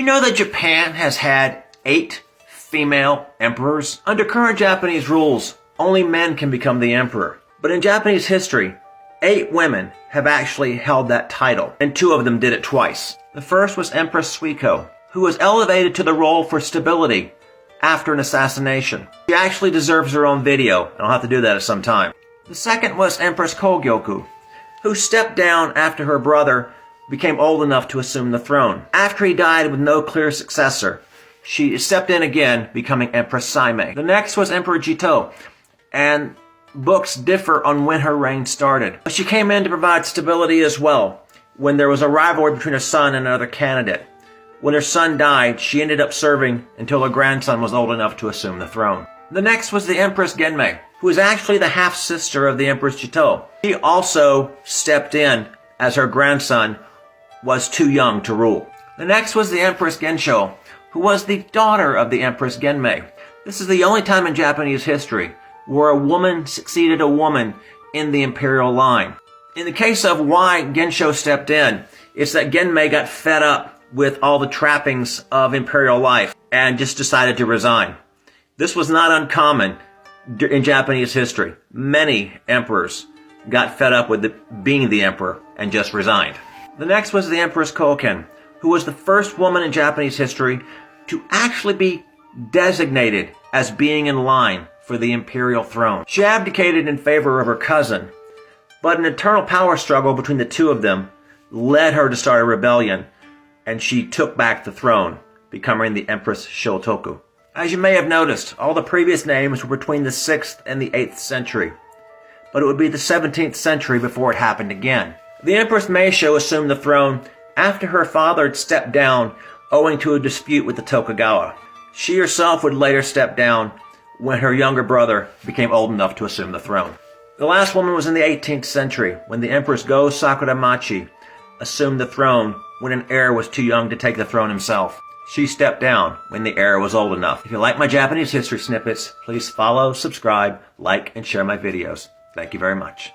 You know that Japan has had 8 female emperors? Under current Japanese rules, only men can become the emperor. But in Japanese history, 8 women have actually held that title, and 2 of them did it twice. The first was Empress Suiko, who was elevated to the role for stability after an assassination. She actually deserves her own video, and I'll have to do that at some time. The second was Empress Kogyoku, who stepped down after her brother became old enough to assume the throne. After he died with no clear successor, she stepped in again, becoming Empress Saimei. The next was Emperor Jito, and books differ on when her reign started. But she came in to provide stability as well, when there was a rivalry between her son and another candidate. When her son died, she ended up serving until her grandson was old enough to assume the throne. The next was the Empress Genmei, who is actually the half-sister of the Empress Jito. She also stepped in as her grandson was too young to rule. The next was the Empress Gensho, who was the daughter of the Empress Genmei. This is the only time in Japanese history where a woman succeeded a woman in the imperial line. In the case of why Gensho stepped in, it's that Genmei got fed up with all the trappings of imperial life and just decided to resign. This was not uncommon in Japanese history. Many emperors got fed up with being the emperor and just resigned. The next was the Empress Koken, who was the first woman in Japanese history to actually be designated as being in line for the imperial throne. She abdicated in favor of her cousin, but an internal power struggle between the two of them led her to start a rebellion, and she took back the throne, becoming the Empress Shotoku. As you may have noticed, all the previous names were between the 6th and the 8th century, but it would be the 17th century before it happened again. The Empress Meisho assumed the throne after her father had stepped down owing to a dispute with the Tokugawa. She herself would later step down when her younger brother became old enough to assume the throne. The last woman was in the 18th century, when the Empress Go Sakuramachi assumed the throne when an heir was too young to take the throne himself. She stepped down when the heir was old enough. If you like my Japanese history snippets, please follow, subscribe, like, and share my videos. Thank you very much.